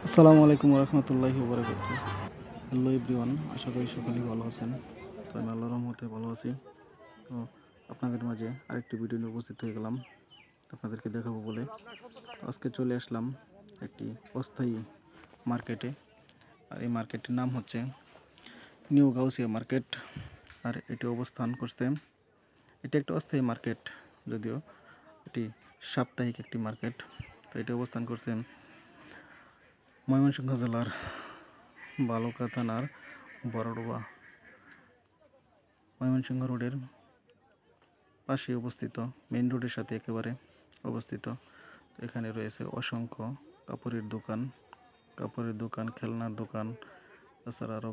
আসসালামু আলাইকুম রহমতুল্লাহি ওবরাকাতুহু। হ্যালো এভরিওয়ান, আশা করি সকলেই ভালো আছেন। তো আমি আল্লাহর রহমতে ভালো আছি। তো আপনাদের মাঝে আরেকটি ভিডিও নিয়ে উপস্থিত হয়ে গেলাম আপনাদেরকে দেখাবো বলে। তো আজকে চলে আসলাম একটি অস্থায়ী মার্কেটে। আর এই মার্কেটের নাম হচ্ছে নিউ গাউসিয়া মার্কেট। আর এটি অবস্থান করছে, এটি একটা অস্থায়ী মার্কেট, যদিও এটি সাপ্তাহিক একটি মার্কেট। তো এটি অবস্থান করছে ময়মনসিংহ জেলার বালুকা থানার বড়ডোবা ময়মনসিংহ রোডের পাশে অবস্থিত, মেইন রোডের সাথে একেবারে অবস্থিত। এখানে রয়েছে অসংখ্য কাপড়ের দোকান, খেলনার দোকান, তাছাড়া আরও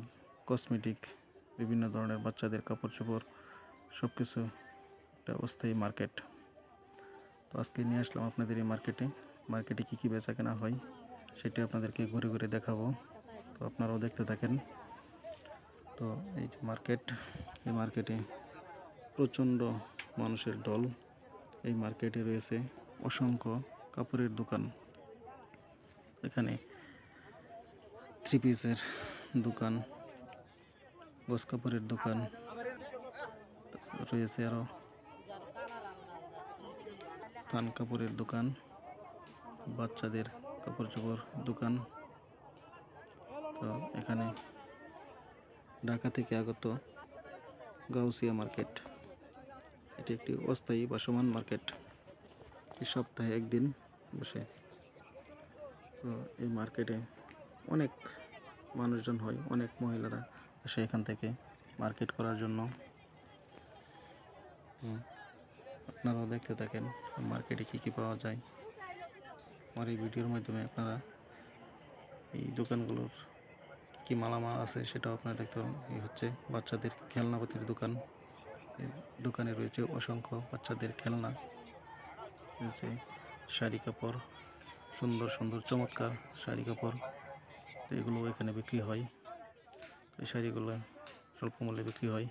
কসমেটিক, বিভিন্ন ধরনের বাচ্চাদের কাপড় চোপড়, সব কিছু একটা অস্থায়ী মার্কেট। তো আজকে নিয়ে আসলাম আপনাদের এই মার্কেটে কী কী বেচা কেনা হয় সেটি আপনাদেরকে ঘুরে ঘুরে দেখাবো। তো আপনারাও দেখতে থাকেন। তো এই যে এই মার্কেটে প্রচণ্ড মানুষের ঢল। এই মার্কেটে রয়েছে অসংখ্য কাপড়ের দোকান। এখানে থ্রি পিসের দোকান, গস কাপড়ের দোকান রয়েছে, আরও থান কাপড়ের দোকান, বাচ্চাদের কাপড় চোপড় দোকান। তো এখানে ঢাকা থেকে আগত গাউসিয়া মার্কেট, এটি একটি অস্থায়ী ভাসমান মার্কেট। এই সপ্তাহে একদিন বসে। তো এই মার্কেটে অনেক মানুষজন হয়, অনেক মহিলারা আসে এখান থেকে মার্কেট করার জন্য। আপনারাও দেখতে থাকেন মার্কেটে কী কী পাওয়া যায়। আমার এই ভিডিওর মাধ্যমে আপনারা এই দোকানগুলোর কি মালামাল আছে সেটাও আপনারা দেখতে পাবেন। এই হচ্ছে বাচ্চাদের খেলনাপাতির দোকান। এই দোকানে রয়েছে অসংখ্য বাচ্চাদের খেলনা, রয়েছে শাড়ি কাপড়, সুন্দর সুন্দর চমৎকার শাড়ি কাপড়। এগুলো এখানে বিক্রি হয়। এই শাড়িগুলো স্বল্প মূল্যে বিক্রি হয়।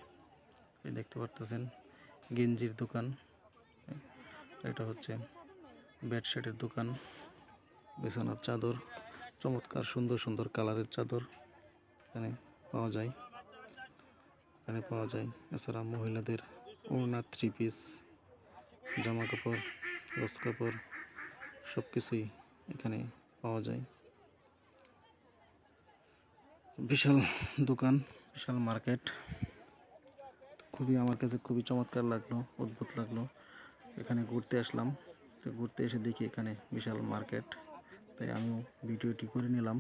এই দেখতে পারতেছেন গেঞ্জির দোকান, এটা হচ্ছে বেডশিটের দোকান, বিছানার চাদর, চমৎকার সুন্দর সুন্দর কালারের চাদর এখানে পাওয়া যায়। এছাড়া মহিলাদের ওড়না, থ্রি পিস, জামা কাপড়, গস কাপড় সব কিছুই এখানে পাওয়া যায়। বিশাল দোকান, বিশাল মার্কেট। আমার কাছে খুবই চমৎকার লাগলো, অদ্ভুত লাগলো। এখানে ঘুরতে আসলাম। তো ঘুরতে এসে দেখি এখানে বিশাল মার্কেট, তাই আমিও ভিডিওটি করে নিলাম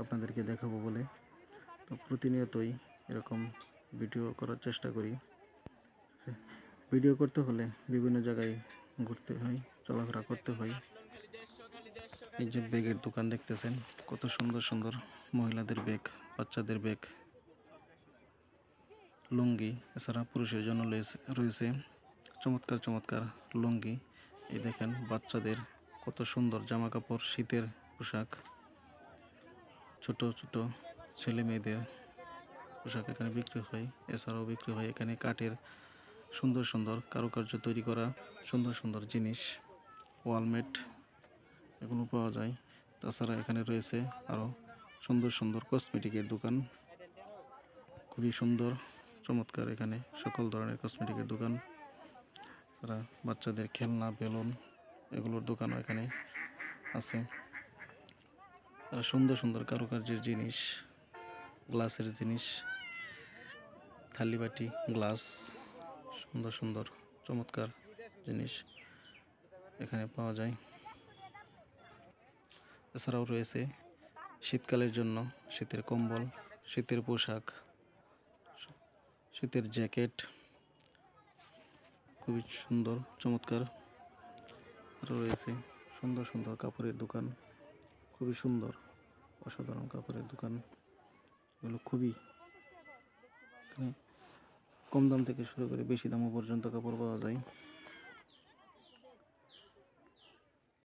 আপনাদেরকে দেখাবো বলে। তো প্রতিনিয়তই এরকম ভিডিও করার চেষ্টা করি। ভিডিও করতে হলে বিভিন্ন জায়গায় ঘুরতে হয়, চলাফেরা করতে হয়। এই যে ব্যাগের দোকান দেখতেছেন, কত সুন্দর সুন্দর মহিলাদের ব্যাগ, বাচ্চাদের ব্যাগ, লুঙ্গি। এছাড়া পুরুষের জন্য রয়েছে চমৎকার চমৎকার লুঙ্গি। এই দেখেন বাচ্চাদের কত সুন্দর জামা কাপড়, শীতের পোশাক, ছোট ছোট ছেলে মেয়েদের পোশাক এখানে বিক্রি হয়। এছাড়াও বিক্রি হয় এখানে কাঠের সুন্দর সুন্দর কারুকার্য তৈরি করা সুন্দর সুন্দর জিনিস, ওয়ালমেট, এগুলো পাওয়া যায়। তাছাড়া এখানে রয়েছে আরও সুন্দর সুন্দর কসমেটিকের দোকান, খুবই সুন্দর চমৎকার। এখানে সকল ধরনের কসমেটিকের দোকান, তারা বাচ্চাদের খেলনা, বেলুন, এগুলোর দোকানও এখানে আছে। আর সুন্দর সুন্দর কারুকার্যের জিনিস, গ্লাসের জিনিস, থালিবাটি, গ্লাস, সুন্দর সুন্দর চমৎকার জিনিস এখানে পাওয়া যায়। এছাড়াও রয়েছে শীতকালের জন্য শীতের কম্বল, শীতের পোশাক, শীতের জ্যাকেট, খুবই সুন্দর চমৎকার। আরও রয়েছে সুন্দর সুন্দর কাপড়ের দোকান, খুবই সুন্দর অসাধারণ কাপড়ের দোকান। এগুলো খুবই কম দাম থেকে শুরু করে বেশি দামও পর্যন্ত কাপড় পাওয়া যায়।